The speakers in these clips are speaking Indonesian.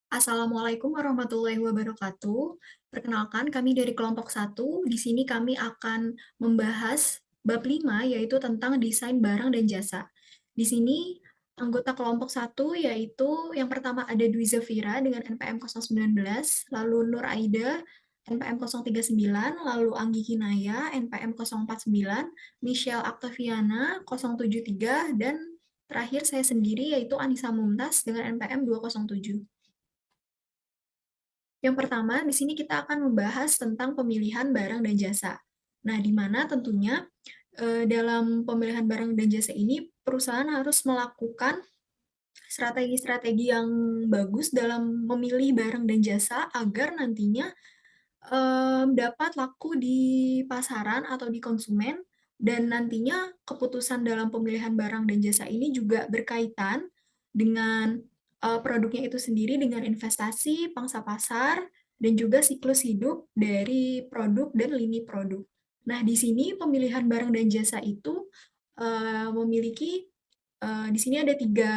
Assalamualaikum warahmatullahi wabarakatuh. Perkenalkan, kami dari kelompok satu. Di sini kami akan membahas bab 5, yaitu tentang desain barang dan jasa. Di sini anggota kelompok satu yaitu yang pertama ada Dwi Zafira dengan NPM 019, lalu Nur Aida NPM 039, lalu Anggi Kinaya NPM 049, Michelle Octaviana 073, dan terakhir saya sendiri yaitu Anissa Mumtaz dengan NPM 207. Yang pertama, di sini kita akan membahas tentang pemilihan barang dan jasa. Nah, di mana tentunya dalam pemilihan barang dan jasa ini perusahaan harus melakukan strategi-strategi yang bagus dalam memilih barang dan jasa agar nantinya dapat laku di pasaran atau di konsumen, dan nantinya keputusan dalam pemilihan barang dan jasa ini juga berkaitan dengan produknya itu sendiri, dengan investasi, pangsa pasar, dan juga siklus hidup dari produk dan lini produk. Nah, di sini pemilihan barang dan jasa itu memiliki di sini ada tiga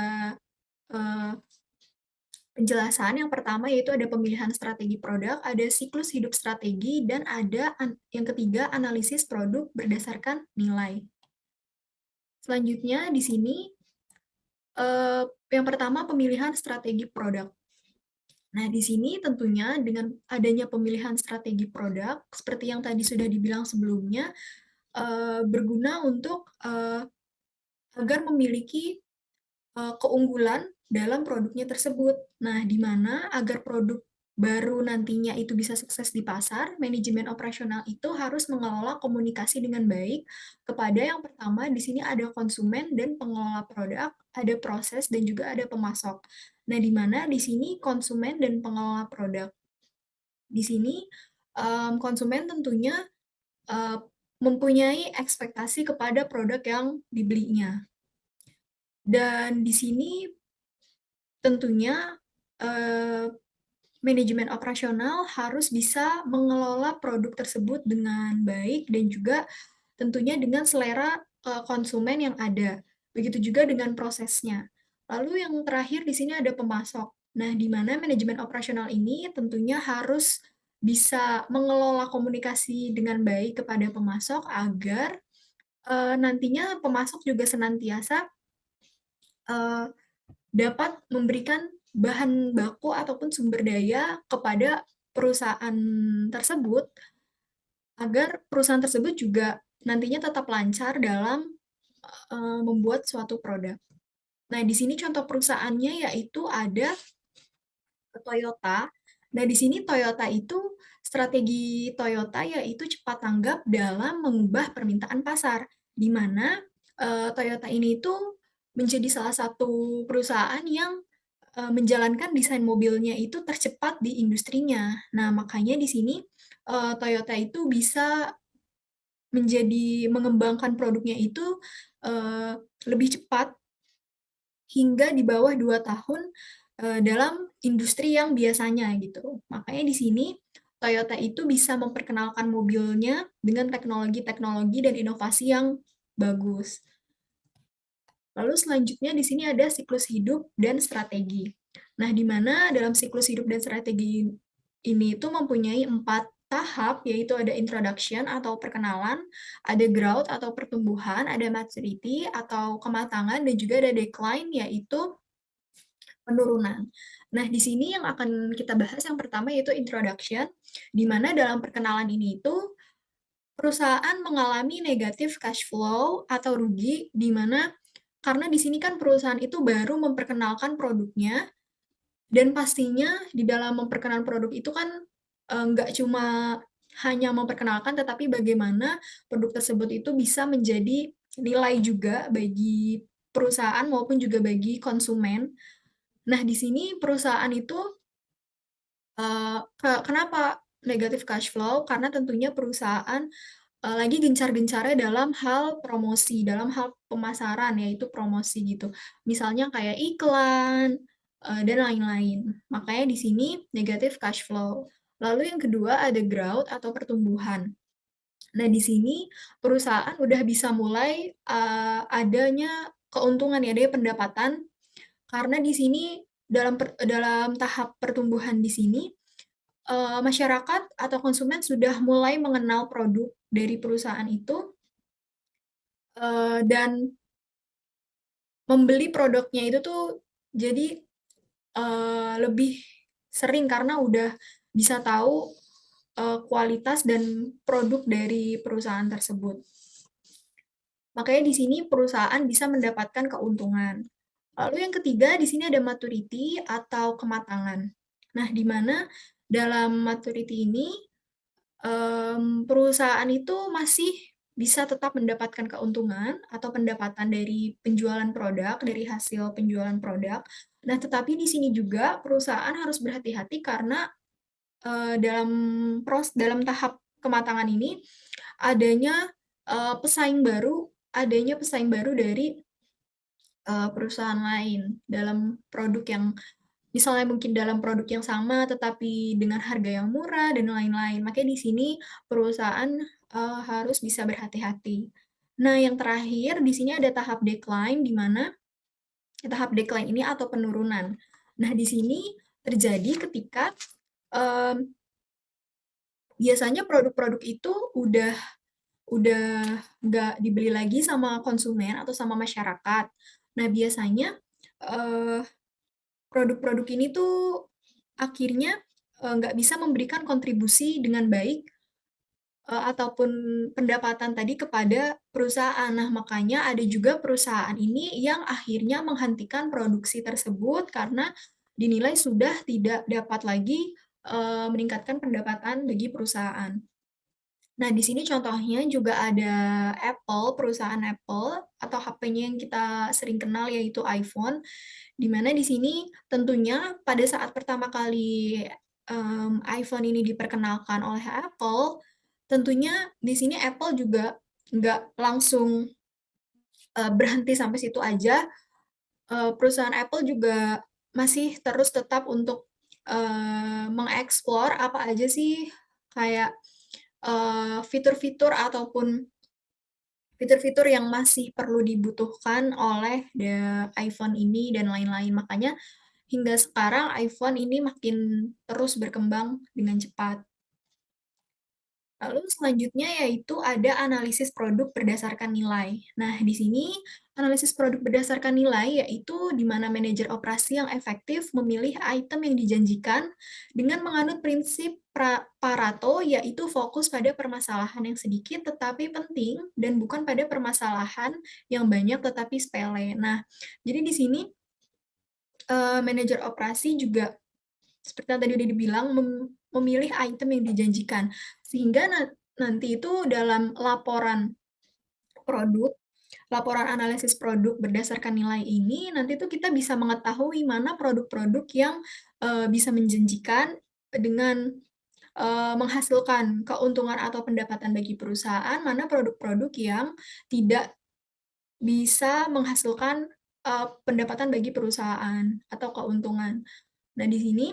eh, penjelasan. Yang pertama yaitu ada pemilihan strategi produk, ada siklus hidup strategi, dan ada yang ketiga analisis produk berdasarkan nilai. Selanjutnya di sini yang pertama pemilihan strategi produk. Nah, di sini tentunya dengan adanya pemilihan strategi produk, seperti yang tadi sudah dibilang sebelumnya, berguna untuk agar memiliki keunggulan dalam produknya tersebut. Nah, di mana agar produk baru nantinya itu bisa sukses di pasar, manajemen operasional itu harus mengelola komunikasi dengan baik kepada yang pertama di sini ada konsumen dan pengelola produk, ada proses dan juga ada pemasok. Nah, di mana di sini konsumen dan pengelola produk. Di sini konsumen tentunya eh, mempunyai ekspektasi kepada produk yang dibelinya. Dan di sini tentunya manajemen operasional harus bisa mengelola produk tersebut dengan baik dan juga tentunya dengan selera konsumen yang ada. Begitu juga dengan prosesnya. Lalu yang terakhir di sini ada pemasok. Nah, di mana manajemen operasional ini tentunya harus bisa mengelola komunikasi dengan baik kepada pemasok agar nantinya pemasok juga senantiasa eh, dapat memberikan bahan baku ataupun sumber daya kepada perusahaan tersebut agar perusahaan tersebut juga nantinya tetap lancar dalam membuat suatu produk. Nah, di sini contoh perusahaannya yaitu ada Toyota. Nah, di sini Toyota itu strategi Toyota yaitu cepat tanggap dalam mengubah permintaan pasar, di mana Toyota ini itu menjadi salah satu perusahaan yang menjalankan desain mobilnya itu tercepat di industrinya. Nah, makanya di sini Toyota itu bisa mengembangkan produknya itu eh, lebih cepat hingga di bawah 2 tahun dalam industri yang biasanya gitu. Makanya di sini Toyota itu bisa memperkenalkan mobilnya dengan teknologi-teknologi dan inovasi yang bagus. Lalu selanjutnya di sini ada siklus hidup dan strategi. Nah, di mana dalam siklus hidup dan strategi ini itu mempunyai 4 tahap, yaitu ada introduction atau perkenalan, ada growth atau pertumbuhan, ada maturity atau kematangan, dan juga ada decline yaitu penurunan. Nah, di sini yang akan kita bahas yang pertama yaitu introduction, di mana dalam perkenalan ini itu perusahaan mengalami negatif cash flow atau rugi, di mana karena di sini kan perusahaan itu baru memperkenalkan produknya, dan pastinya di dalam memperkenalkan produk itu kan nggak cuma hanya memperkenalkan, tetapi bagaimana produk tersebut itu bisa menjadi nilai juga bagi perusahaan maupun juga bagi konsumen. Nah, di sini perusahaan itu kenapa negatif cash flow? Karena tentunya perusahaan lagi gencar-gencarnya dalam hal promosi, dalam hal pemasaran, yaitu promosi gitu. Misalnya kayak iklan, dan lain-lain. Makanya di sini negatif cash flow. Lalu yang kedua ada growth atau pertumbuhan. Nah, di sini perusahaan udah bisa mulai adanya keuntungan ya, adanya pendapatan, karena di sini dalam tahap pertumbuhan di sini, masyarakat atau konsumen sudah mulai mengenal produk dari perusahaan itu, dan membeli produknya itu tuh jadi, lebih sering karena udah bisa tahu, kualitas dan produk dari perusahaan tersebut. Makanya di sini perusahaan bisa mendapatkan keuntungan. Lalu yang ketiga di sini ada maturity atau kematangan. Nah, di mana dalam maturity ini, perusahaan itu masih bisa tetap mendapatkan keuntungan atau pendapatan dari penjualan produk, dari hasil penjualan produk. Nah, tetapi di sini juga perusahaan harus berhati-hati karena, dalam tahap kematangan ini adanya, adanya pesaing baru dari, perusahaan lain dalam produk yang misalnya mungkin dalam produk yang sama tetapi dengan harga yang murah dan lain-lain. Makanya di sini perusahaan, harus bisa berhati-hati. Nah, yang terakhir di sini ada tahap decline, di mana tahap decline ini atau penurunan. Nah, di sini terjadi ketika, mmm, biasanya produk-produk itu udah nggak dibeli lagi sama konsumen atau sama masyarakat. Nah, biasanya, eee, produk-produk ini tuh akhirnya, nggak bisa memberikan kontribusi dengan baik, ataupun pendapatan tadi kepada perusahaan. Nah, makanya ada juga perusahaan ini yang akhirnya menghentikan produksi tersebut karena dinilai sudah tidak dapat lagi, meningkatkan pendapatan bagi perusahaan. Nah, di sini contohnya juga ada Apple, perusahaan Apple atau HP-nya yang kita sering kenal yaitu iPhone, di mana di sini tentunya pada saat pertama kali, iPhone ini diperkenalkan oleh Apple, tentunya di sini Apple juga nggak langsung, berhenti sampai situ aja, perusahaan Apple juga masih terus tetap untuk, mengeksplor apa aja sih kayak, fitur-fitur ataupun fitur-fitur yang masih perlu dibutuhkan oleh iPhone ini dan lain-lain. Makanya hingga sekarang iPhone ini makin terus berkembang dengan cepat. Lalu selanjutnya yaitu ada analisis produk berdasarkan nilai. Nah, di sini analisis produk berdasarkan nilai yaitu di mana manajer operasi yang efektif memilih item yang dijanjikan dengan menganut prinsip Pareto, yaitu fokus pada permasalahan yang sedikit tetapi penting dan bukan pada permasalahan yang banyak tetapi sepele. Nah, jadi di sini manajer operasi juga seperti yang tadi udah dibilang, memilih item yang dijanjikan. Sehingga nanti itu dalam produk laporan analisis produk berdasarkan nilai ini, nanti tuh kita bisa mengetahui mana produk-produk yang, bisa menjanjikan dengan, menghasilkan keuntungan atau pendapatan bagi perusahaan, mana produk-produk yang tidak bisa menghasilkan, pendapatan bagi perusahaan atau keuntungan. Nah, di sini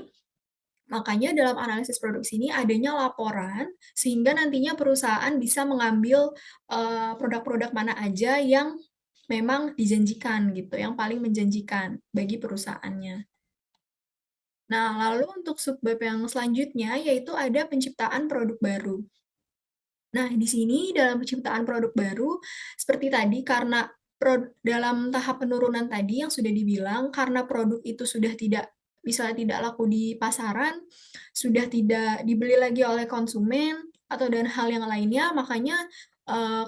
makanya dalam analisis produksi ini adanya laporan, sehingga nantinya perusahaan bisa mengambil, produk-produk mana aja yang memang dijanjikan gitu, yang paling menjanjikan bagi perusahaannya. Nah, lalu untuk subbab yang selanjutnya yaitu ada penciptaan produk baru. Nah, di sini dalam penciptaan produk baru, seperti tadi karena dalam tahap penurunan tadi yang sudah dibilang, karena produk itu sudah tidak misalnya tidak laku di pasaran, sudah tidak dibeli lagi oleh konsumen, atau dan hal yang lainnya, makanya,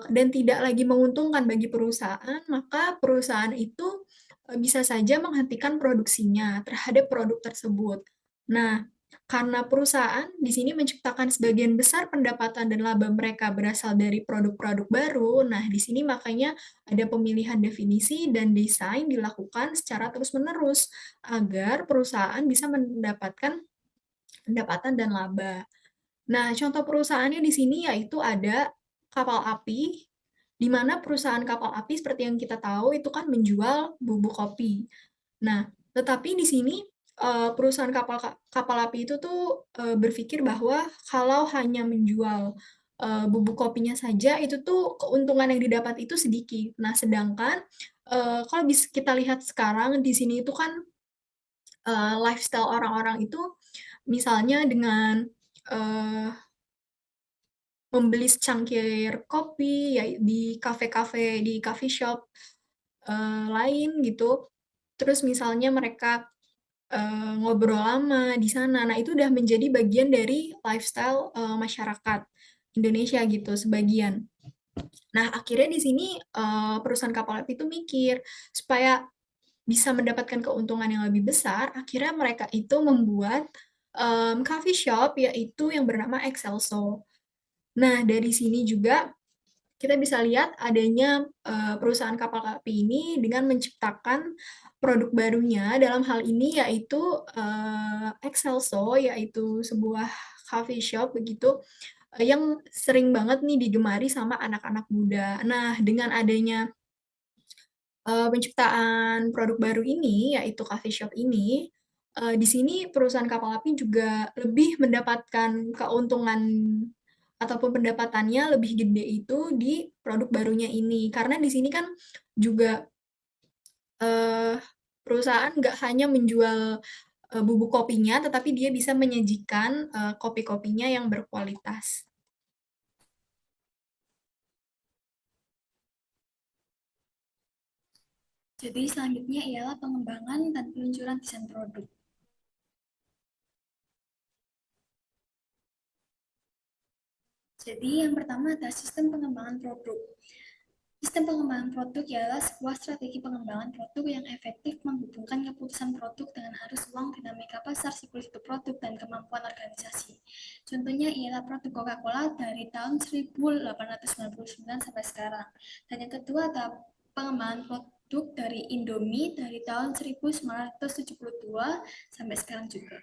dan tidak lagi menguntungkan bagi perusahaan, maka perusahaan itu, bisa saja menghentikan produksinya terhadap produk tersebut. Nah, karena perusahaan di sini menciptakan sebagian besar pendapatan dan laba mereka berasal dari produk-produk baru, nah di sini makanya ada pemilihan definisi dan desain dilakukan secara terus-menerus agar perusahaan bisa mendapatkan pendapatan dan laba. Nah, contoh perusahaannya di sini yaitu ada kapal api, di mana perusahaan kapal api seperti yang kita tahu itu kan menjual bubuk kopi. Nah, tetapi di sini, perusahaan kapal api itu tuh, berpikir bahwa kalau hanya menjual, bubuk kopinya saja, itu tuh keuntungan yang didapat itu sedikit. Nah, sedangkan, kalau kita lihat sekarang di sini itu kan, lifestyle orang-orang itu misalnya dengan eh, membeli secangkir kopi ya di kafe-kafe, di coffee shop lain gitu. Terus misalnya mereka ngobrol lama di sana. Nah, itu udah menjadi bagian dari lifestyle masyarakat Indonesia gitu sebagian. Nah, akhirnya di sini perusahaan kapal api itu mikir supaya bisa mendapatkan keuntungan yang lebih besar, akhirnya mereka itu membuat coffee shop yaitu yang bernama Excelso. Nah, dari sini juga kita bisa lihat adanya perusahaan kapal api ini dengan menciptakan produk barunya dalam hal ini yaitu Excelso, yaitu sebuah coffee shop begitu yang sering banget nih digemari sama anak-anak muda. Nah, dengan adanya penciptaan produk baru ini, yaitu coffee shop ini, di sini perusahaan kapal api juga lebih mendapatkan keuntungan ataupun pendapatannya lebih gede itu di produk barunya ini. Karena di sini kan juga eh, perusahaan nggak hanya menjual bubuk kopinya, tetapi dia bisa menyajikan kopi-kopinya yang berkualitas. Jadi selanjutnya ialah pengembangan dan peluncuran desain produk. Jadi yang pertama adalah sistem pengembangan produk. Sistem pengembangan produk ialah sebuah strategi pengembangan produk yang efektif menghubungkan keputusan produk dengan arus uang, dinamika pasar, siklus hidup produk, dan kemampuan organisasi. Contohnya ialah produk Coca-Cola dari tahun 1899 sampai sekarang. Dan yang kedua adalah pengembangan produk dari Indomie dari tahun 1972 sampai sekarang juga.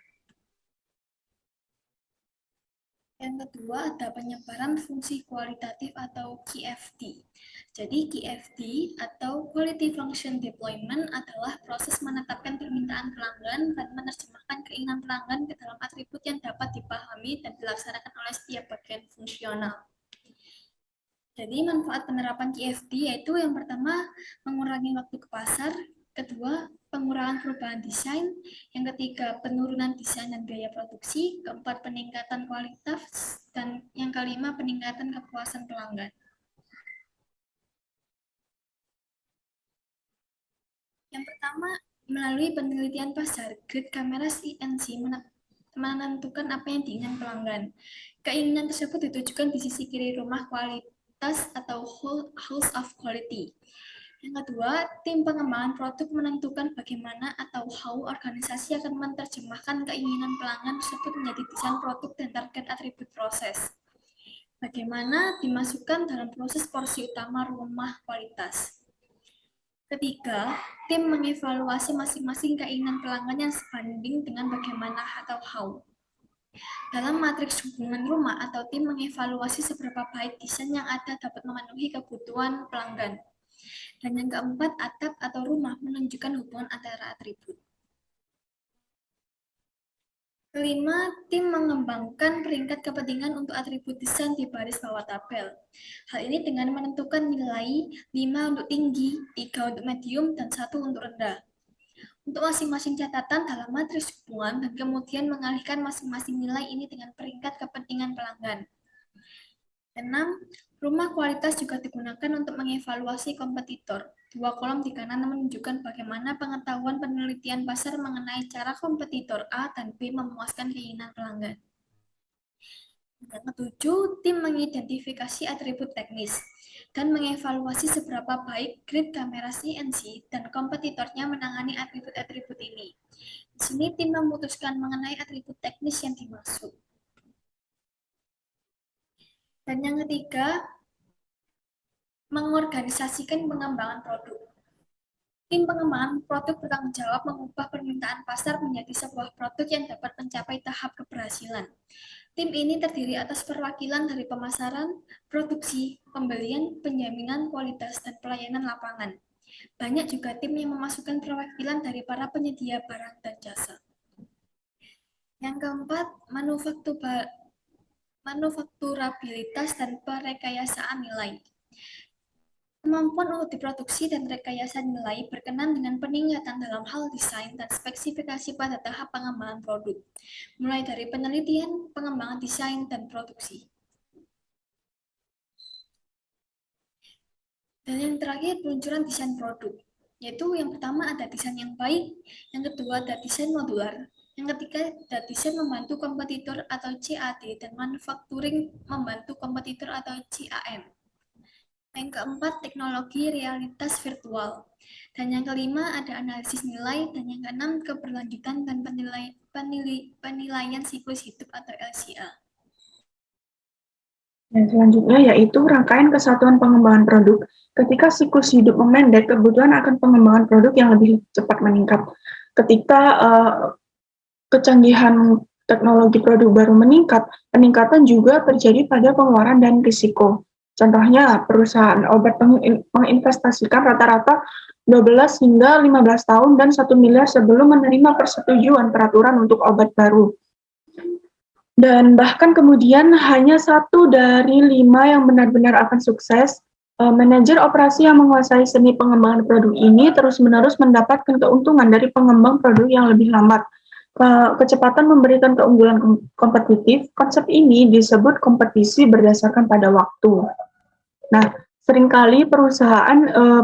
Yang kedua ada penyebaran fungsi kualitatif atau QFD. Jadi QFD atau Quality Function Deployment adalah proses menetapkan permintaan pelanggan dan menerjemahkan keinginan pelanggan ke dalam atribut yang dapat dipahami dan dilaksanakan oleh setiap bagian fungsional. Jadi manfaat penerapan QFD yaitu yang pertama mengurangi waktu ke pasar, kedua pengurangan perubahan desain, yang ketiga penurunan desain dan biaya produksi, keempat peningkatan kualitas, dan yang kelima peningkatan kepuasan pelanggan. Yang pertama melalui penelitian pasar, grid kamera CNC menentukan apa yang diinginkan pelanggan. Keinginan tersebut ditujukan di sisi kiri rumah kualitas atau house of quality. Yang kedua, tim pengembangan produk menentukan bagaimana atau how organisasi akan menerjemahkan keinginan pelanggan tersebut menjadi desain produk dan target atribut proses. Bagaimana dimasukkan dalam proses porsi utama rumah kualitas. Ketiga, tim mengevaluasi masing-masing keinginan pelanggan yang sebanding dengan bagaimana atau how. Dalam matriks hubungan rumah atau tim mengevaluasi seberapa baik desain yang ada dapat memenuhi kebutuhan pelanggan. Dan yang keempat, atap atau rumah menunjukkan hubungan antara atribut. Kelima, tim mengembangkan peringkat kepentingan untuk atribut desain di baris bawah tabel. Hal ini dengan menentukan nilai 5 untuk tinggi, 3 untuk medium, dan 1 untuk rendah. Untuk masing-masing catatan dalam matriks hubungan dan kemudian mengalihkan masing-masing nilai ini dengan peringkat kepentingan pelanggan. 6. Rumah kualitas juga digunakan untuk mengevaluasi kompetitor. Dua kolom di kanan menunjukkan bagaimana pengetahuan penelitian pasar mengenai cara kompetitor A dan B memuaskan keinginan pelanggan. Yang ketujuh, tim mengidentifikasi atribut teknis dan mengevaluasi seberapa baik grid kamera CNC dan kompetitornya menangani atribut-atribut ini. Di sini tim memutuskan mengenai atribut teknis yang dimaksud. Dan yang ketiga, mengorganisasikan pengembangan produk. Tim pengembangan produk bertanggung jawab mengubah permintaan pasar menjadi sebuah produk yang dapat mencapai tahap keberhasilan. Tim ini terdiri atas perwakilan dari pemasaran, produksi, pembelian, penjaminan kualitas, dan pelayanan lapangan. Banyak juga tim yang memasukkan perwakilan dari para penyedia barang dan jasa. Yang keempat, manufakturabilitas dan perekayasaan nilai. Kemampuan untuk diproduksi dan rekayasa nilai berkenan dengan peningkatan dalam hal desain dan spesifikasi pada tahap pengembangan produk, mulai dari penelitian, pengembangan desain, dan produksi. Dan yang terakhir, peluncuran desain produk, yaitu yang pertama ada desain yang baik, yang kedua ada desain modular, yang ketiga ada desain membantu kompetitor atau CAD, dan manufacturing membantu kompetitor atau CAM. Yang keempat, teknologi realitas virtual. Dan yang kelima, ada analisis nilai. Dan yang keenam, keberlanjutan dan penilaian siklus hidup atau LCA. Dan selanjutnya yaitu rangkaian kesatuan pengembangan produk. Ketika siklus hidup memendek, kebutuhan akan pengembangan produk yang lebih cepat meningkat. Ketika kecanggihan teknologi produk baru meningkat, peningkatan juga terjadi pada pengeluaran dan risiko. Contohnya, perusahaan obat menginvestasikan rata-rata 12 hingga 15 tahun dan 1 miliar sebelum menerima persetujuan peraturan untuk obat baru. Dan bahkan kemudian hanya 1 dari 5 yang benar-benar akan sukses. Manajer operasi yang menguasai seni pengembangan produk ini terus-menerus mendapatkan keuntungan dari pengembang produk yang lebih lambat. Kecepatan memberikan keunggulan kompetitif. Konsep ini disebut kompetisi berdasarkan pada waktu. Nah, seringkali perusahaan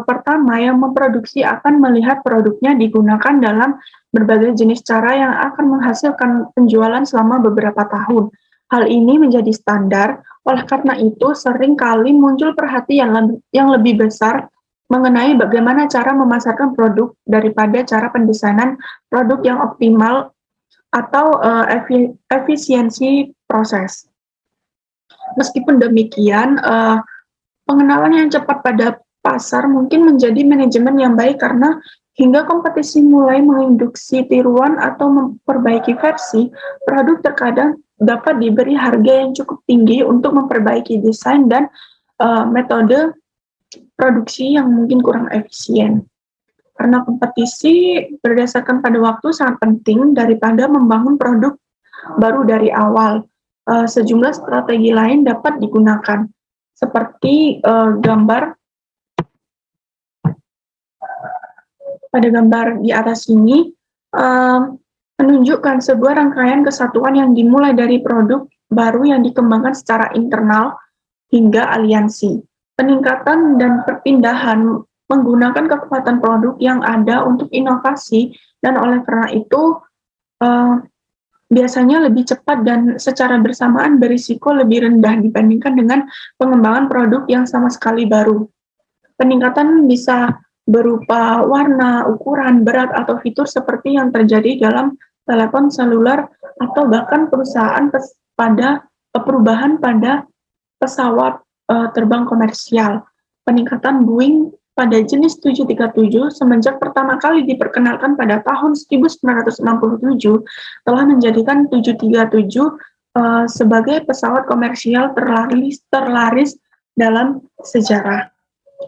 pertama yang memproduksi akan melihat produknya digunakan dalam berbagai jenis cara yang akan menghasilkan penjualan selama beberapa tahun. Hal ini menjadi standar, oleh karena itu seringkali muncul perhatian yang lebih besar mengenai bagaimana cara memasarkan produk daripada cara pendesainan produk yang optimal atau efisiensi proses. Meskipun demikian, pengenalan yang cepat pada pasar mungkin menjadi manajemen yang baik karena hingga kompetisi mulai menginduksi tiruan atau memperbaiki versi, produk terkadang dapat diberi harga yang cukup tinggi untuk memperbaiki desain dan metode produksi yang mungkin kurang efisien. Karena kompetisi berdasarkan pada waktu sangat penting daripada membangun produk baru dari awal. Sejumlah strategi lain dapat digunakan, seperti pada gambar di atas ini menunjukkan sebuah rangkaian kesatuan yang dimulai dari produk baru yang dikembangkan secara internal hingga aliansi. Peningkatan dan perpindahan menggunakan kekuatan produk yang ada untuk inovasi, dan oleh karena itu biasanya lebih cepat dan secara bersamaan berisiko lebih rendah dibandingkan dengan pengembangan produk yang sama sekali baru. Peningkatan bisa berupa warna, ukuran, berat, atau fitur seperti yang terjadi dalam telepon seluler atau bahkan perubahan pada pesawat terbang komersial. Peningkatan Boeing pada jenis 737 semenjak pertama kali diperkenalkan pada tahun 1967 telah menjadikan 737 sebagai pesawat komersial terlaris dalam sejarah.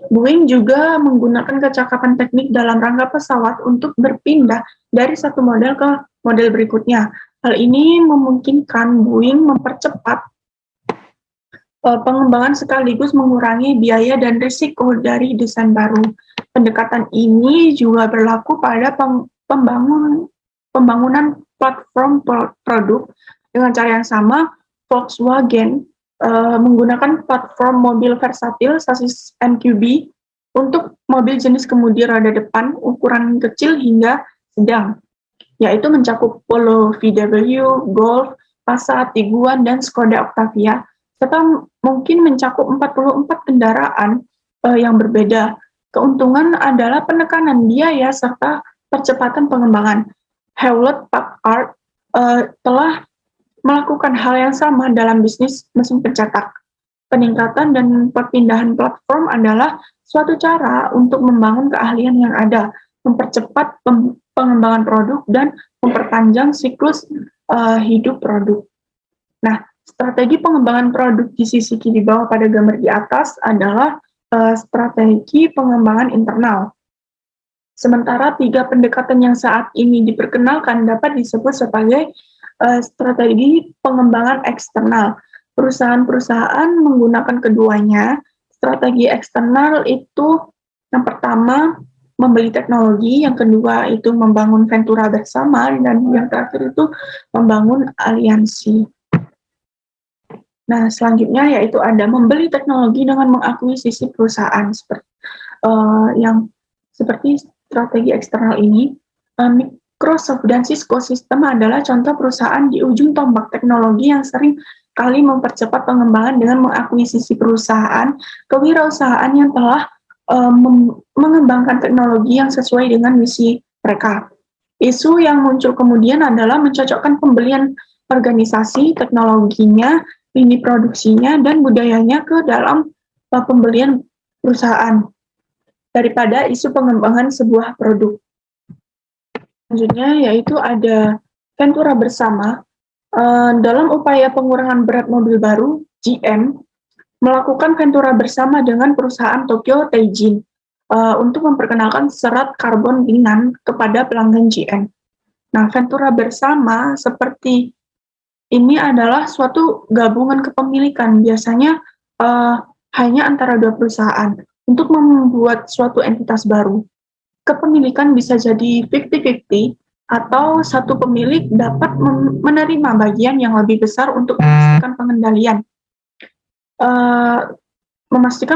Boeing juga menggunakan kecakapan teknik dalam rangka pesawat untuk berpindah dari satu model ke model berikutnya. Hal ini memungkinkan Boeing mempercepat pengembangan sekaligus mengurangi biaya dan risiko dari desain baru. Pendekatan ini juga berlaku pada pembangunan platform produk. Dengan cara yang sama, Volkswagen menggunakan platform mobil versatil sasis MQB untuk mobil jenis kemudi roda depan ukuran kecil hingga sedang, yaitu mencakup Polo, VW, Golf, Passat, Tiguan, dan Skoda Octavia, serta mungkin mencakup 44 kendaraan yang berbeda. Keuntungan adalah penekanan biaya serta percepatan pengembangan. Hewlett-Packard telah melakukan hal yang sama dalam bisnis mesin pencetak. Peningkatan dan perpindahan platform adalah suatu cara untuk membangun keahlian yang ada, mempercepat pengembangan produk, dan memperpanjang siklus hidup produk. Nah, strategi pengembangan produk di sisi kiri bawah pada gambar di atas adalah strategi pengembangan internal. Sementara 3 pendekatan yang saat ini diperkenalkan dapat disebut sebagai strategi pengembangan eksternal. Perusahaan-perusahaan menggunakan keduanya Strategi eksternal itu yang pertama membeli teknologi, yang kedua itu membangun ventura bersama, dan yang terakhir itu membangun aliansi. Nah, selanjutnya yaitu ada membeli teknologi dengan mengakuisisi perusahaan seperti strategi eksternal ini. Microsoft dan Cisco System adalah contoh perusahaan di ujung tombak teknologi yang sering kali mempercepat pengembangan dengan mengakuisisi perusahaan kewirausahaan yang telah mengembangkan teknologi yang sesuai dengan misi mereka. Isu yang muncul kemudian adalah mencocokkan pembelian organisasi, teknologinya, lini produksinya, dan budayanya ke dalam pembelian perusahaan daripada isu pengembangan sebuah produk. Selanjutnya yaitu ada ventura bersama. Dalam upaya pengurangan berat mobil baru, GM melakukan ventura bersama dengan perusahaan Tokyo Teijin untuk memperkenalkan serat karbon ringan kepada pelanggan GM. Nah, ventura bersama seperti ini adalah suatu gabungan kepemilikan, biasanya hanya antara dua perusahaan untuk membuat suatu entitas baru. Kepemilikan bisa jadi 50-50, atau satu pemilik dapat menerima bagian yang lebih besar untuk memastikan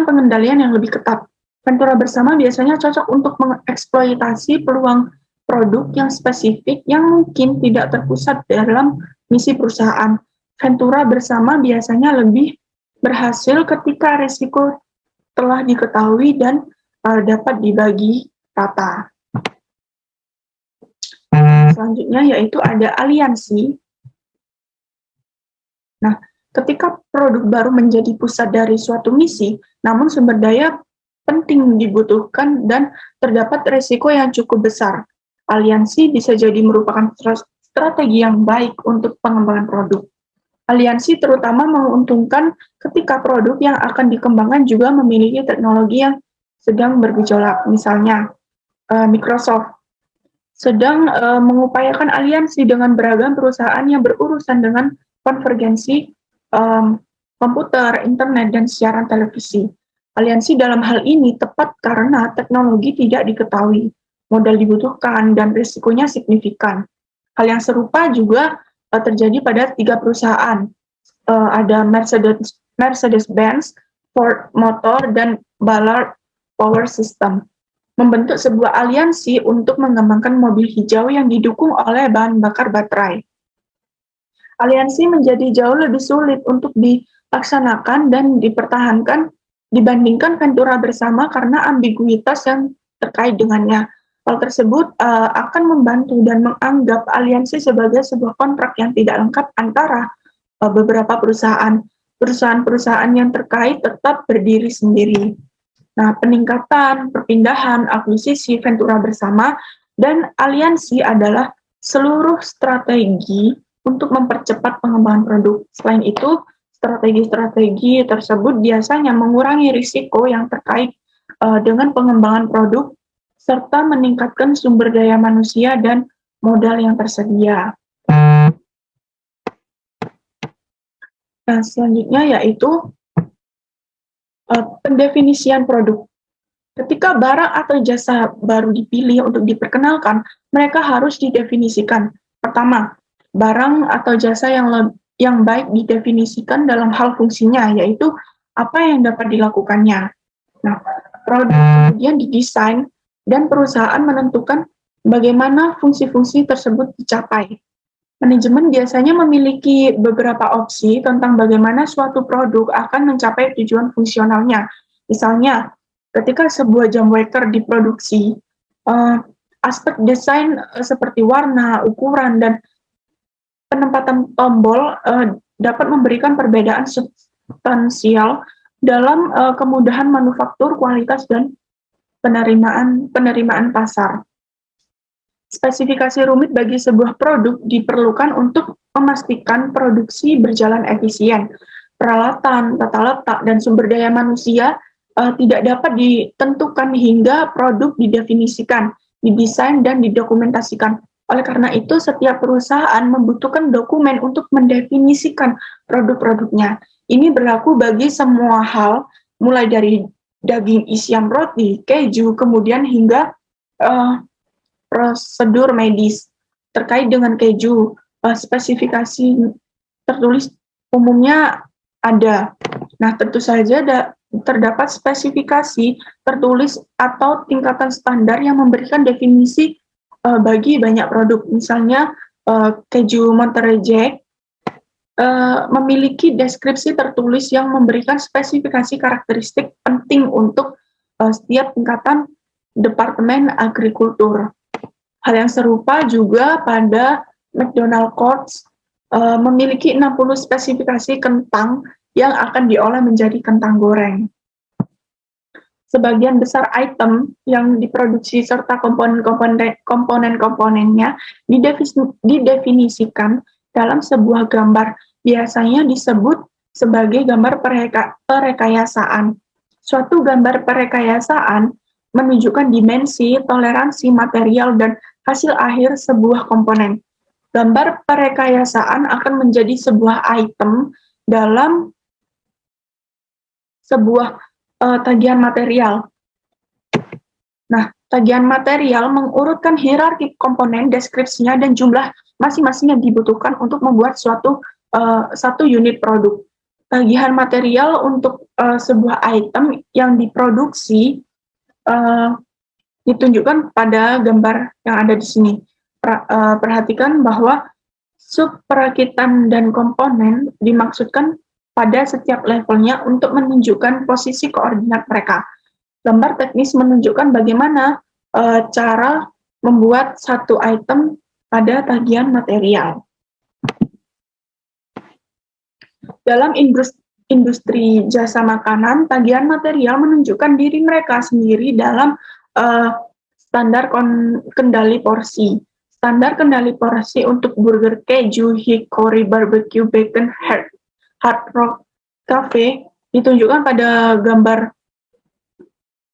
pengendalian yang lebih ketat. Ventura bersama biasanya cocok untuk mengeksploitasi peluang produk yang spesifik yang mungkin tidak terpusat dalam misi perusahaan. Ventura bersama biasanya lebih berhasil ketika risiko telah diketahui dan dapat dibagi rata. Selanjutnya yaitu ada aliansi. Nah, ketika produk baru menjadi pusat dari suatu misi, namun sumber daya penting dibutuhkan dan terdapat risiko yang cukup besar. Aliansi bisa jadi merupakan strategi yang baik untuk pengembangan produk. Aliansi terutama menguntungkan ketika produk yang akan dikembangkan juga memiliki teknologi yang sedang bergejolak. Misalnya, Microsoft sedang mengupayakan aliansi dengan beragam perusahaan yang berurusan dengan konvergensi komputer, internet, dan siaran televisi. Aliansi dalam hal ini tepat karena teknologi tidak diketahui, modal dibutuhkan, dan risikonya signifikan. Hal yang serupa juga terjadi pada 3 perusahaan. Ada Mercedes-Benz, Ford Motor, dan Ballard Power System. Membentuk sebuah aliansi untuk mengembangkan mobil hijau yang didukung oleh bahan bakar baterai. Aliansi menjadi jauh lebih sulit untuk dilaksanakan dan dipertahankan dibandingkan ventura bersama karena ambiguitas yang terkait dengannya. Hal tersebut akan membantu dan menganggap aliansi sebagai sebuah kontrak yang tidak lengkap antara beberapa perusahaan. Perusahaan-perusahaan yang terkait tetap berdiri sendiri. Nah, peningkatan, perpindahan, akuisisi, ventura bersama, dan aliansi adalah seluruh strategi untuk mempercepat pengembangan produk. Selain itu, strategi-strategi tersebut biasanya mengurangi risiko yang terkait dengan pengembangan produk, serta meningkatkan sumber daya manusia dan modal yang tersedia. Nah, selanjutnya yaitu pendefinisian produk. Ketika barang atau jasa baru dipilih untuk diperkenalkan, mereka harus didefinisikan. Pertama, barang atau jasa yang baik didefinisikan dalam hal fungsinya, yaitu apa yang dapat dilakukannya. Nah, produk kemudian didesain dan perusahaan menentukan bagaimana fungsi-fungsi tersebut dicapai. Manajemen biasanya memiliki beberapa opsi tentang bagaimana suatu produk akan mencapai tujuan fungsionalnya. Misalnya, ketika sebuah jam waker diproduksi, aspek desain seperti warna, ukuran, dan penempatan tombol dapat memberikan perbedaan substansial dalam kemudahan manufaktur, kualitas, dan penerimaan pasar. Spesifikasi rumit bagi sebuah produk diperlukan untuk memastikan produksi berjalan efisien. Peralatan, tata letak, dan sumber daya manusia tidak dapat ditentukan hingga produk didefinisikan, didesain, dan didokumentasikan. Oleh karena itu, setiap perusahaan membutuhkan dokumen untuk mendefinisikan produk-produknya. Ini berlaku bagi semua hal mulai dari daging isian roti, keju, kemudian hingga prosedur medis terkait dengan keju. Spesifikasi tertulis umumnya ada. Nah, tentu saja terdapat spesifikasi tertulis atau tingkatan standar yang memberikan definisi bagi banyak produk. Misalnya, keju Monterey Jack memiliki deskripsi tertulis yang memberikan spesifikasi karakteristik penting untuk setiap tingkatan Departemen Agrikultur. Hal yang serupa juga pada McDonald Courts memiliki 60 spesifikasi kentang yang akan diolah menjadi kentang goreng. Sebagian besar item yang diproduksi serta komponen-komponennya didefinisikan dalam sebuah gambar, biasanya disebut sebagai gambar perekayasaan. Suatu gambar perekayasaan menunjukkan dimensi, toleransi material, dan hasil akhir sebuah komponen. Gambar perekayasaan akan menjadi sebuah item dalam sebuah tagihan material. Nah, tagihan material mengurutkan hierarki komponen, deskripsinya, dan jumlah masing-masing yang dibutuhkan untuk membuat satu unit produk. Tagihan material untuk sebuah item yang diproduksi ditunjukkan pada gambar yang ada di sini. Perhatikan bahwa sub perakitan dan komponen dimaksudkan pada setiap levelnya untuk menunjukkan posisi koordinat mereka. Gambar teknis menunjukkan bagaimana cara membuat satu item pada tagihan material. Dalam industri jasa makanan, tagihan material menunjukkan diri mereka sendiri dalam standar kendali porsi. Standar kendali porsi untuk burger keju, hickory, barbecue, bacon, Hard Rock Cafe ditunjukkan pada gambar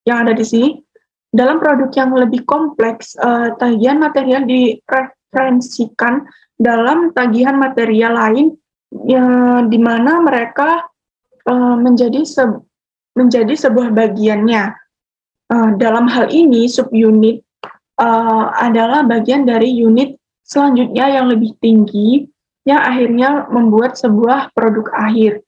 yang ada di sini. Dalam produk yang lebih kompleks, tagihan material direferensikan dalam tagihan material lain, di mana mereka menjadi sebuah bagiannya. Dalam hal ini, subunit adalah bagian dari unit selanjutnya yang lebih tinggi, yang akhirnya membuat sebuah produk akhir.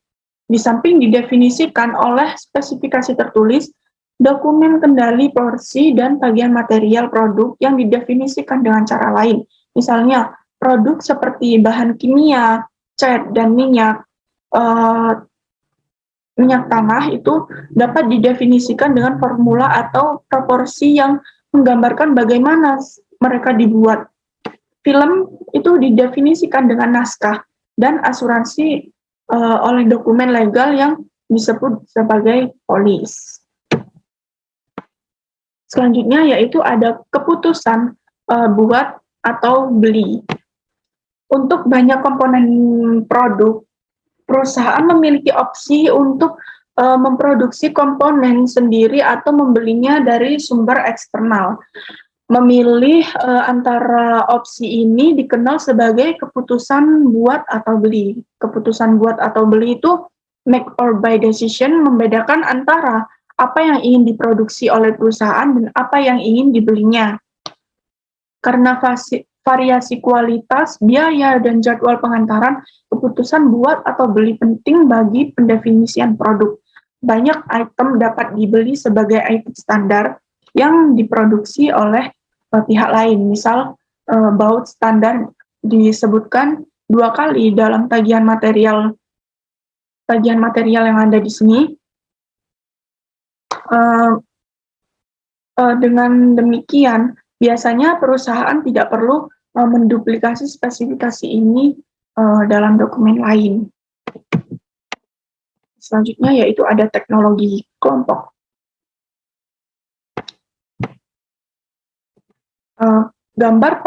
Di samping didefinisikan oleh spesifikasi tertulis, dokumen kendali porsi dan tagihan material produk yang didefinisikan dengan cara lain. Misalnya, produk seperti bahan kimia, cat, dan minyak tanah itu dapat didefinisikan dengan formula atau proporsi yang menggambarkan bagaimana mereka dibuat. Film itu didefinisikan dengan naskah dan asuransi oleh dokumen legal yang disebut sebagai polis. Selanjutnya yaitu ada keputusan buat atau beli. Untuk banyak komponen produk, perusahaan memiliki opsi untuk memproduksi komponen sendiri atau membelinya dari sumber eksternal. Memilih antara opsi ini dikenal sebagai keputusan buat atau beli. Keputusan buat atau beli itu make or buy decision, membedakan antara apa yang ingin diproduksi oleh perusahaan dan apa yang ingin dibelinya. Karena variasi kualitas, biaya, dan jadwal pengantaran, keputusan buat atau beli penting bagi pendefinisian produk. Banyak item dapat dibeli sebagai item standar yang diproduksi oleh pihak lain. Misal, baut standar disebutkan 2 kali dalam tagihan material yang ada di sini. Dengan demikian, biasanya perusahaan tidak perlu menduplikasi spesifikasi ini dalam dokumen lain. Selanjutnya yaitu ada teknologi kelompok. Gambar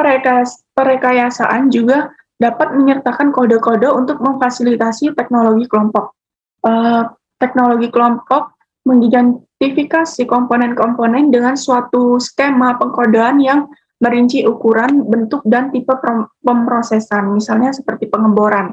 perekayasaan juga dapat menyertakan kode-kode untuk memfasilitasi teknologi kelompok. Teknologi kelompok mengidentifikasi komponen-komponen dengan suatu skema pengkodean yang merinci ukuran, bentuk, dan tipe pemrosesan, misalnya seperti pengeboran.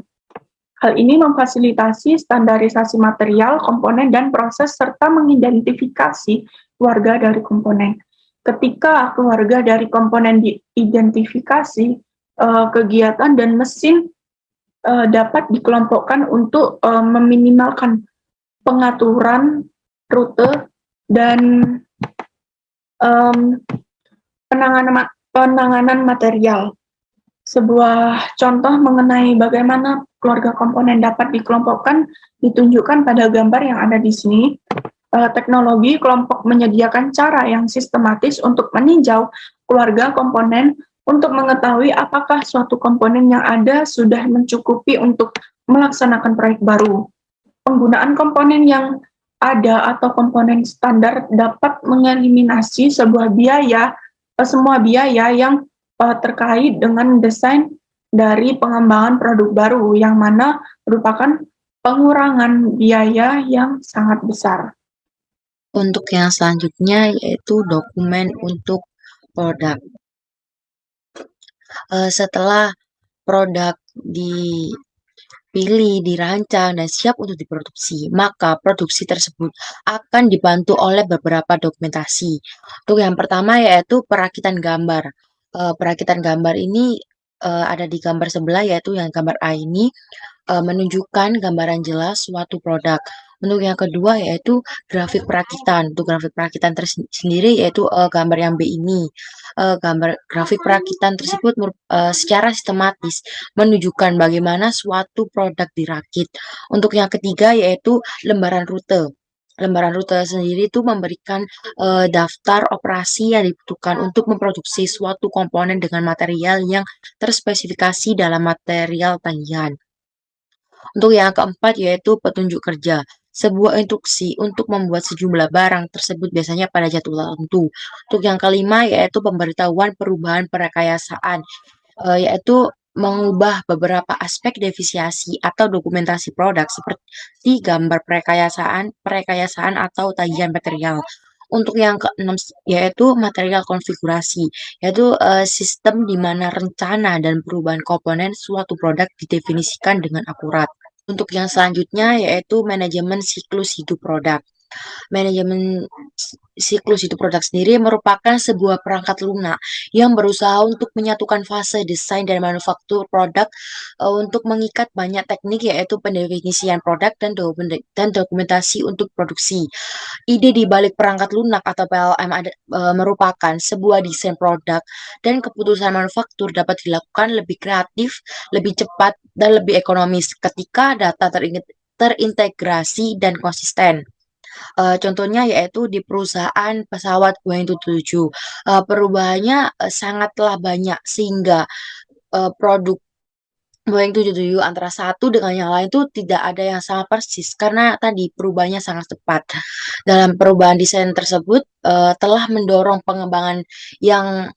Hal ini memfasilitasi standarisasi material, komponen, dan proses, serta mengidentifikasi keluarga dari komponen. Ketika keluarga dari komponen diidentifikasi, kegiatan dan mesin dapat dikelompokkan untuk meminimalkan pengaturan rute dan penanganan material. Sebuah contoh mengenai bagaimana keluarga komponen dapat dikelompokkan ditunjukkan pada gambar yang ada di sini. Teknologi kelompok menyediakan cara yang sistematis untuk meninjau keluarga komponen untuk mengetahui apakah suatu komponen yang ada sudah mencukupi untuk melaksanakan proyek baru. Penggunaan komponen yang ada atau komponen standar dapat mengeliminasi semua biaya yang terkait dengan desain dari pengembangan produk baru, yang mana merupakan pengurangan biaya yang sangat besar. Untuk yang selanjutnya yaitu dokumen untuk produk. Setelah produk dipilih, dirancang, dan siap untuk diproduksi, maka produksi tersebut akan dibantu oleh beberapa dokumentasi. Untuk yang pertama yaitu perakitan gambar. Perakitan gambar ini ada di gambar sebelah, yaitu yang gambar A ini menunjukkan gambaran jelas suatu produk. Untuk yang kedua yaitu grafik perakitan. Untuk grafik perakitan sendiri yaitu gambar yang B ini. Gambar grafik perakitan tersebut secara sistematis menunjukkan bagaimana suatu produk dirakit. Untuk yang ketiga yaitu lembaran rute. Lembaran rute sendiri itu memberikan daftar operasi yang dibutuhkan untuk memproduksi suatu komponen dengan material yang terspesifikasi dalam material tagihan. Untuk yang keempat yaitu petunjuk kerja. Sebuah instruksi untuk membuat sejumlah barang tersebut biasanya pada jadwal tertentu. Untuk yang kelima yaitu pemberitahuan perubahan perekayasaan, yaitu mengubah beberapa aspek defisiasi atau dokumentasi produk seperti gambar perekayasaan atau tagihan material. Untuk yang keenam yaitu material konfigurasi, yaitu sistem di mana rencana dan perubahan komponen suatu produk didefinisikan dengan akurat. Untuk yang selanjutnya yaitu manajemen siklus hidup produk. Manajemen siklus hidup produk sendiri merupakan sebuah perangkat lunak yang berusaha untuk menyatukan fase desain dan manufaktur produk untuk mengikat banyak teknik, yaitu pendefinisian produk dan dokumentasi untuk produksi. Ide di balik perangkat lunak atau PLM merupakan sebuah desain produk dan keputusan manufaktur dapat dilakukan lebih kreatif, lebih cepat, dan lebih ekonomis ketika data terintegrasi dan konsisten. Contohnya yaitu di perusahaan pesawat Boeing 77. Perubahannya sangatlah banyak sehingga produk Boeing 77 antara satu dengan yang lain itu tidak ada yang sama persis karena tadi perubahannya sangat cepat. Dalam perubahan desain tersebut telah mendorong pengembangan yang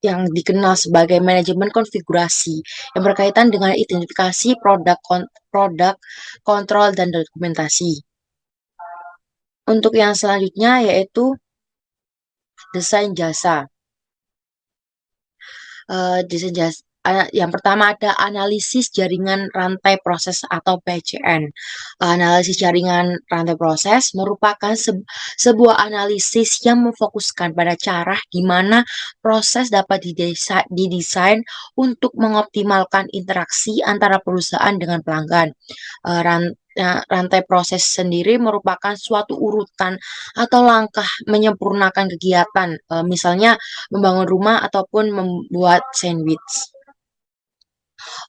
dikenal sebagai manajemen konfigurasi yang berkaitan dengan identifikasi produk, kontrol, dan dokumentasi. Untuk yang selanjutnya yaitu desain jasa. Yang pertama ada analisis jaringan rantai proses atau PJN. Analisis jaringan rantai proses merupakan sebuah analisis yang memfokuskan pada cara di mana proses dapat didesain untuk mengoptimalkan interaksi antara perusahaan dengan pelanggan. Rantai proses sendiri merupakan suatu urutan atau langkah menyempurnakan kegiatan, misalnya membangun rumah ataupun membuat sandwich.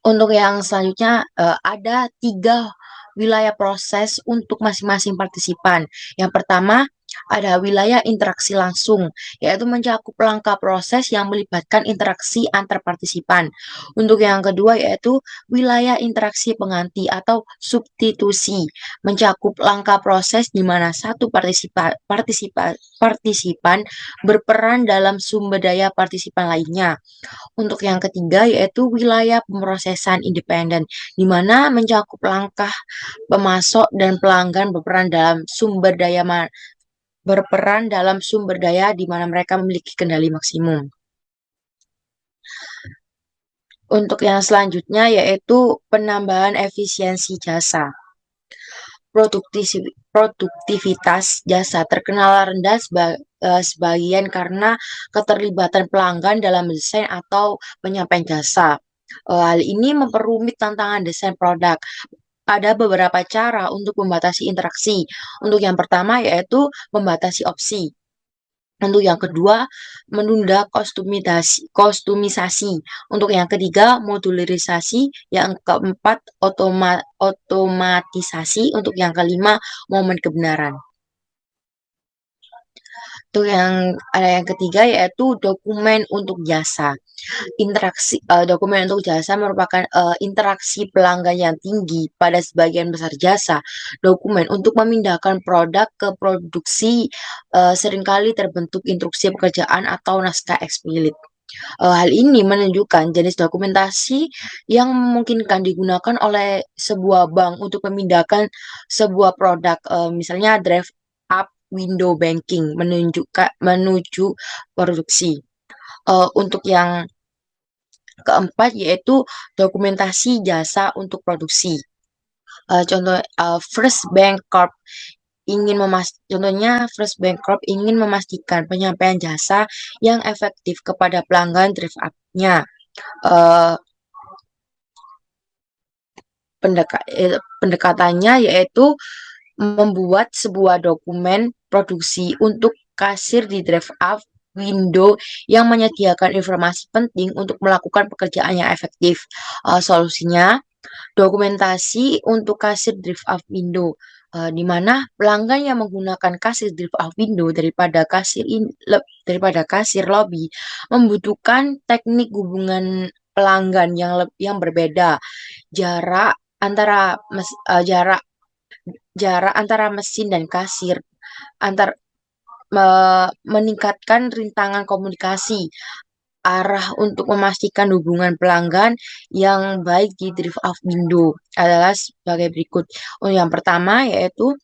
Untuk yang selanjutnya ada 3 wilayah proses untuk masing-masing partisipan. Yang pertama ada wilayah interaksi langsung, yaitu mencakup langkah proses yang melibatkan interaksi antar partisipan. Untuk yang kedua yaitu wilayah interaksi pengganti atau substitusi, mencakup langkah proses di mana satu partisipan berperan dalam sumber daya partisipan lainnya. Untuk yang ketiga yaitu wilayah pemrosesan independen, di mana mencakup langkah pemasok dan pelanggan berperan dalam sumber daya di mana mereka memiliki kendali maksimum. Untuk yang selanjutnya yaitu penambahan efisiensi jasa. Produktivitas jasa terkenal rendah sebagian karena keterlibatan pelanggan dalam desain atau penyampaian jasa. Hal ini memperumit tantangan desain produk. Ada beberapa cara untuk membatasi interaksi. Untuk yang pertama yaitu membatasi opsi. Untuk yang kedua, menunda kostumisasi. Untuk yang ketiga, modularisasi. Yang keempat, otomatisasi. Untuk yang kelima, momen kebenaran. Untuk yang ketiga yaitu dokumen untuk jasa. Dokumen untuk jasa merupakan interaksi pelanggan yang tinggi pada sebagian besar jasa. Dokumen untuk memindahkan produk ke produksi seringkali terbentuk instruksi pekerjaan atau naskah eksplisit. Hal ini menunjukkan jenis dokumentasi yang memungkinkan digunakan oleh sebuah bank untuk memindahkan sebuah produk, misalnya drive up window banking menuju produksi. Untuk yang keempat yaitu dokumentasi jasa untuk produksi. First Bank Corp First Bank Corp ingin memastikan penyampaian jasa yang efektif kepada pelanggan drive up-nya. Uh, Pendekatannya yaitu membuat sebuah dokumen produksi untuk kasir di drive up window yang menyediakan informasi penting untuk melakukan pekerjaan yang efektif. Solusinya, dokumentasi untuk kasir drive up window, di mana pelanggan yang menggunakan kasir drive up window daripada kasir lobby membutuhkan teknik hubungan pelanggan yang berbeda. Jarak antara mesin dan kasir meningkatkan rintangan komunikasi arah untuk memastikan hubungan pelanggan yang baik di drive up window adalah sebagai berikut. Yang pertama yaitu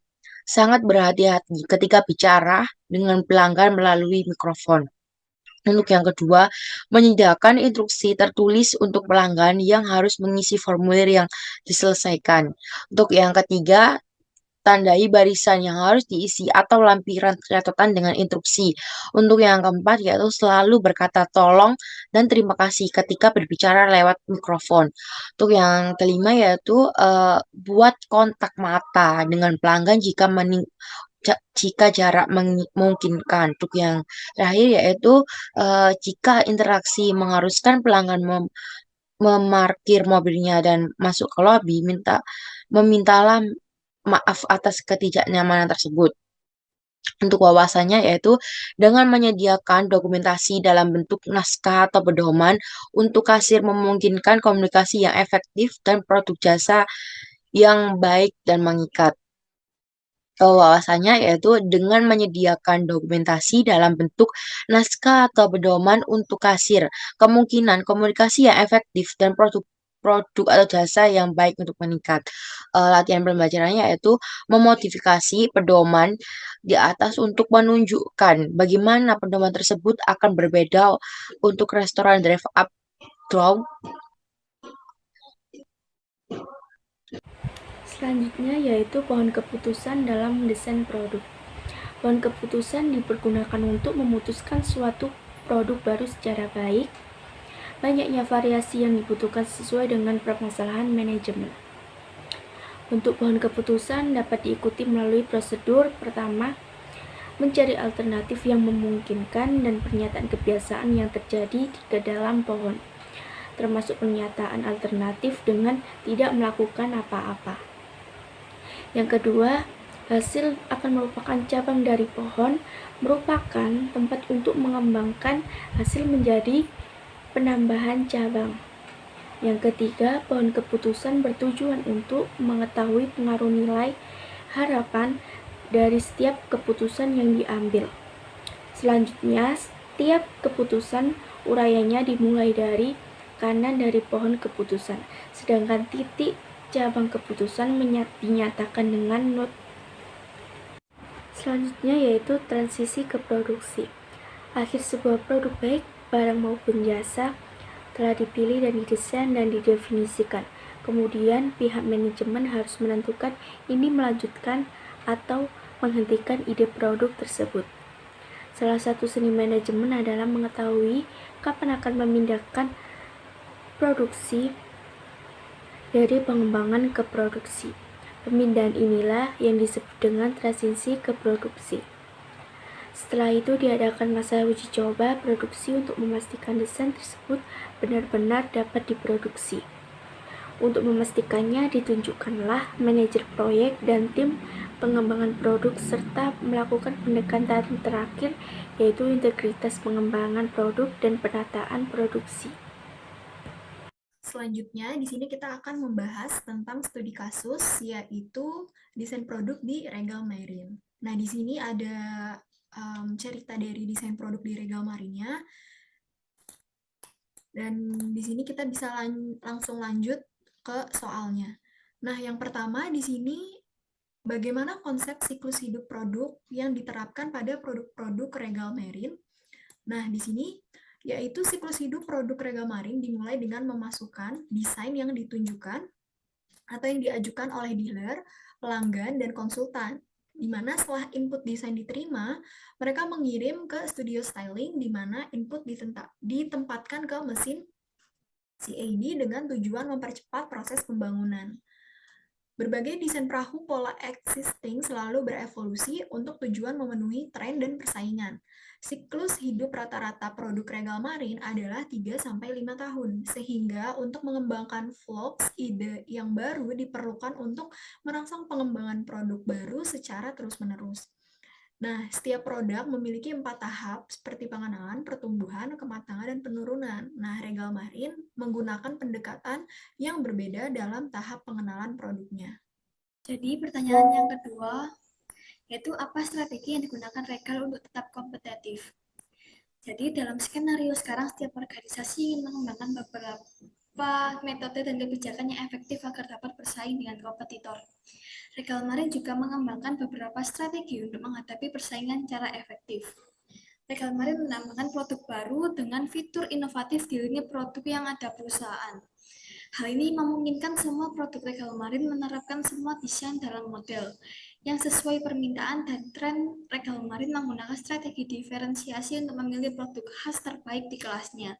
sangat berhati-hati ketika bicara dengan pelanggan melalui mikrofon. Untuk yang kedua, menyediakan instruksi tertulis untuk pelanggan yang harus mengisi formulir yang diselesaikan. Untuk yang ketiga, tandai barisan yang harus diisi atau lampiran catatan dengan instruksi. Untuk yang keempat, yaitu selalu berkata tolong dan terima kasih ketika berbicara lewat mikrofon. Untuk yang kelima, yaitu buat kontak mata dengan pelanggan jika jarak memungkinkan. Untuk yang terakhir yaitu jika interaksi mengharuskan pelanggan memarkir mobilnya dan masuk ke lobi, memintalah maaf atas ketidaknyamanan tersebut. Untuk wawasannya yaitu dengan menyediakan dokumentasi dalam bentuk naskah atau pedoman untuk kasir memungkinkan komunikasi yang efektif dan produk jasa yang baik dan mengikat. Wawasannya yaitu dengan menyediakan dokumentasi dalam bentuk naskah atau pedoman untuk kasir, kemungkinan komunikasi yang efektif dan produk atau jasa yang baik untuk meningkat. Latihan pembelajarannya yaitu memodifikasi pedoman di atas untuk menunjukkan bagaimana pedoman tersebut akan berbeda untuk restoran drive up draw. Selanjutnya yaitu pohon keputusan dalam desain produk. Pohon keputusan dipergunakan untuk memutuskan suatu produk baru secara baik. Banyaknya variasi yang dibutuhkan sesuai dengan permasalahan manajemen. Bentuk pohon keputusan dapat diikuti melalui prosedur pertama, mencari alternatif yang memungkinkan dan pernyataan kebiasaan yang terjadi di dalam pohon, termasuk pernyataan alternatif dengan tidak melakukan apa-apa. Yang kedua, hasil akan merupakan cabang dari pohon, merupakan tempat untuk mengembangkan hasil menjadi penambahan cabang. Yang ketiga, pohon keputusan bertujuan untuk mengetahui pengaruh nilai harapan dari setiap keputusan yang diambil. Selanjutnya, setiap keputusan uraiannya dimulai dari kanan dari pohon keputusan, sedangkan titik cabang keputusan dinyatakan dengan not. Selanjutnya yaitu transisi ke produksi. Akhir sebuah produk baik barang maupun jasa telah dipilih dan didesain dan didefinisikan. Kemudian pihak manajemen harus menentukan ini melanjutkan atau menghentikan ide produk tersebut. Salah satu seni manajemen adalah mengetahui kapan akan memindahkan produksi dari pengembangan ke produksi. Pemindahan inilah yang disebut dengan transisi ke produksi. Setelah itu diadakan masa uji coba produksi untuk memastikan desain tersebut benar-benar dapat diproduksi. Untuk memastikannya ditunjukkanlah manajer proyek dan tim pengembangan produk serta melakukan pendekatan terakhir yaitu integritas pengembangan produk dan penataan produksi. Selanjutnya, di sini kita akan membahas tentang studi kasus, yaitu desain produk di Regal Marine. Nah, di sini ada cerita dari desain produk di Regal Marine-nya. Dan di sini kita bisa langsung lanjut ke soalnya. Nah, yang pertama di sini bagaimana konsep siklus hidup produk yang diterapkan pada produk-produk Regal Marine. Nah, di sini yaitu siklus hidup produk Regal Marine dimulai dengan memasukkan desain yang ditunjukkan atau yang diajukan oleh dealer, pelanggan, dan konsultan. Di mana setelah input desain diterima, mereka mengirim ke studio styling di mana input ditempatkan ke mesin CAD dengan tujuan mempercepat proses pembangunan. Berbagai desain perahu pola existing selalu berevolusi untuk tujuan memenuhi tren dan persaingan. Siklus hidup rata-rata produk Regal Marine adalah 3-5 tahun, sehingga untuk mengembangkan flops ide yang baru diperlukan untuk merangsang pengembangan produk baru secara terus-menerus. Nah, setiap produk memiliki 4 tahap seperti pengenalan, pertumbuhan, kematangan, dan penurunan. Nah, Regal Marine menggunakan pendekatan yang berbeda dalam tahap pengenalan produknya. Jadi pertanyaan yang kedua, yaitu apa strategi yang digunakan Regal untuk tetap kompetitif? Jadi dalam skenario sekarang setiap organisasi ingin mengembangkan beberapa metode dan kebijakan yang efektif agar dapat bersaing dengan kompetitor. Regal Marine juga mengembangkan beberapa strategi untuk menghadapi persaingan secara efektif. Regal Marine menambahkan produk baru dengan fitur inovatif di lini produk yang ada perusahaan. Hal ini memungkinkan semua produk Regal Marine menerapkan semua desain dalam model yang sesuai permintaan dan tren. Regal Marine menggunakan strategi diferensiasi untuk memilih produk khas terbaik di kelasnya,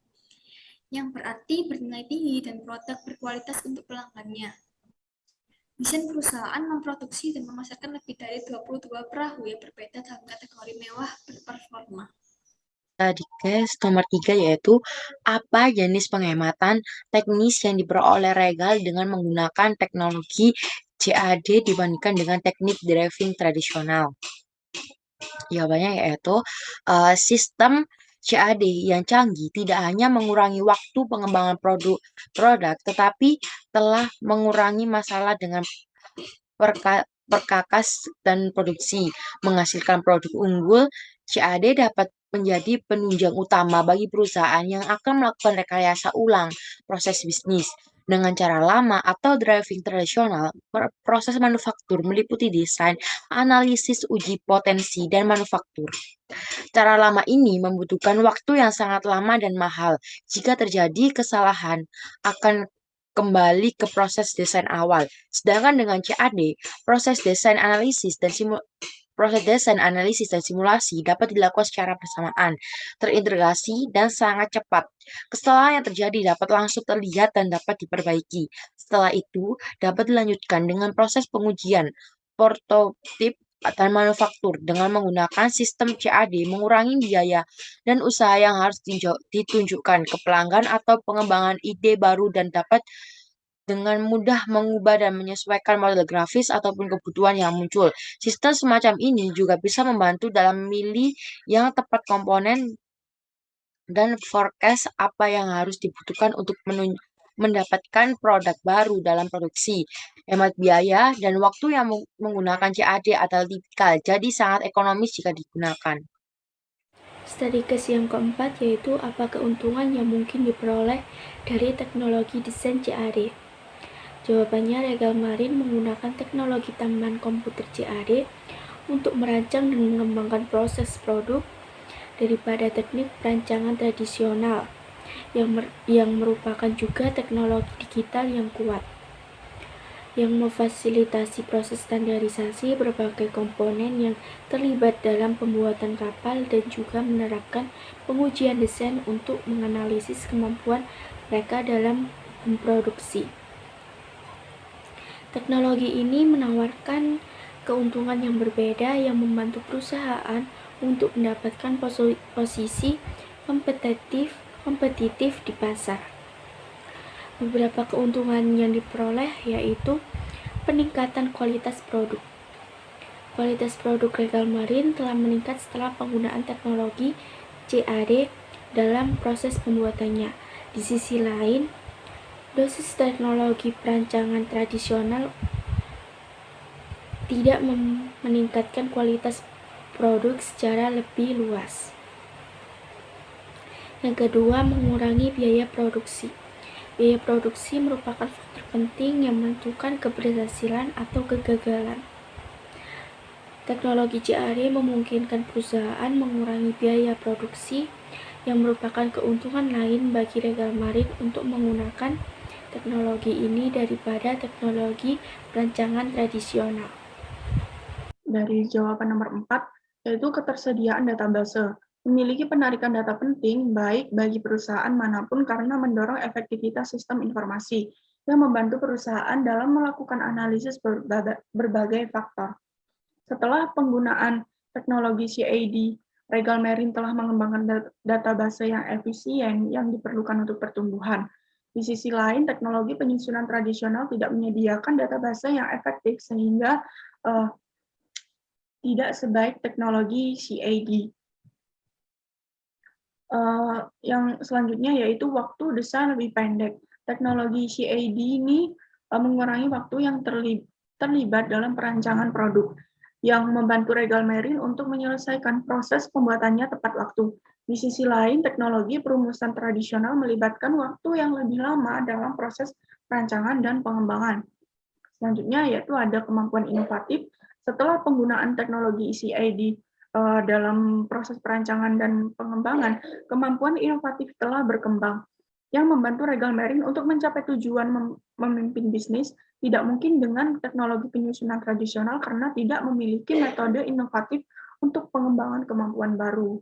yang berarti bernilai tinggi dan produk berkualitas untuk pelanggannya. Desain perusahaan memproduksi dan memasarkan lebih dari 22 perahu yang berbeda dalam kategori mewah berperforma. Tadi guys, nomor 3 yaitu apa jenis penghematan teknis yang diperoleh Regal dengan menggunakan teknologi CAD dibandingkan dengan teknik driving tradisional. Jawabannya yaitu sistem CAD yang canggih tidak hanya mengurangi waktu pengembangan produk, tetapi telah mengurangi masalah dengan perkakas dan produksi, menghasilkan produk unggul. CAD dapat menjadi penunjang utama bagi perusahaan yang akan melakukan rekayasa ulang proses bisnis. Dengan cara lama atau driving tradisional, proses manufaktur meliputi desain, analisis uji potensi, dan manufaktur. Cara lama ini membutuhkan waktu yang sangat lama dan mahal. Jika terjadi kesalahan, akan kembali ke proses desain awal. Sedangkan dengan CAD, proses desain analisis dan simulasi dapat dilakukan secara bersamaan, terintegrasi, dan sangat cepat. Kesalahan yang terjadi dapat langsung terlihat dan dapat diperbaiki. Setelah itu, dapat dilanjutkan dengan proses pengujian, prototip, dan manufaktur. Dengan menggunakan sistem CAD, mengurangi biaya dan usaha yang harus ditunjukkan ke pelanggan atau pengembangan ide baru dan dapat dengan mudah mengubah dan menyesuaikan model grafis ataupun kebutuhan yang muncul. Sistem semacam ini juga bisa membantu dalam memilih yang tepat komponen dan forecast apa yang harus dibutuhkan untuk mendapatkan produk baru dalam produksi. Hemat biaya dan waktu yang menggunakan CAD adalah tipikal, jadi sangat ekonomis jika digunakan. Studi case yang keempat yaitu apa keuntungan yang mungkin diperoleh dari teknologi desain CAD. Jawabannya, Regal Marine menggunakan teknologi tambahan komputer CAD untuk merancang dan mengembangkan proses produk daripada teknik perancangan tradisional. yang merupakan juga teknologi digital yang kuat, yang memfasilitasi proses standarisasi berbagai komponen yang terlibat dalam pembuatan kapal dan juga menerapkan pengujian desain untuk menganalisis kemampuan mereka dalam memproduksi. Teknologi ini menawarkan keuntungan yang berbeda yang membantu perusahaan untuk mendapatkan posisi kompetitif di pasar. Beberapa keuntungan yang diperoleh yaitu peningkatan kualitas produk. Kualitas produk Regal Marine telah meningkat setelah penggunaan teknologi CAD dalam proses pembuatannya. Di sisi lain, dosis teknologi perancangan tradisional tidak meningkatkan kualitas produk secara lebih luas. Yang kedua, mengurangi biaya produksi. Biaya produksi merupakan faktor penting yang menentukan keberhasilan atau kegagalan. Teknologi CAD memungkinkan perusahaan mengurangi biaya produksi, yang merupakan keuntungan lain bagi Regal Marine untuk menggunakan teknologi ini daripada teknologi perancangan tradisional. Dari jawaban nomor 4, yaitu ketersediaan database. Memiliki penarikan data penting baik bagi perusahaan manapun karena mendorong efektivitas sistem informasi yang membantu perusahaan dalam melakukan analisis berbagai faktor. Setelah penggunaan teknologi CAD, Regal Marine telah mengembangkan database yang efisien yang diperlukan untuk pertumbuhan. Di sisi lain, teknologi penyusunan tradisional tidak menyediakan database yang efektif sehingga tidak sebaik teknologi CAD. Yang selanjutnya yaitu waktu desain lebih pendek. Teknologi CAD ini mengurangi waktu yang terlibat dalam perancangan produk, yang membantu Regal Marine untuk menyelesaikan proses pembuatannya tepat waktu. Di sisi lain, teknologi perumusan tradisional melibatkan waktu yang lebih lama dalam proses perancangan dan pengembangan. Selanjutnya yaitu ada kemampuan inovatif. Setelah penggunaan teknologi CAD dalam proses perancangan dan pengembangan, kemampuan inovatif telah berkembang, yang membantu Regal Marine untuk mencapai tujuan memimpin bisnis tidak mungkin dengan teknologi penyusunan tradisional karena tidak memiliki metode inovatif untuk pengembangan kemampuan baru.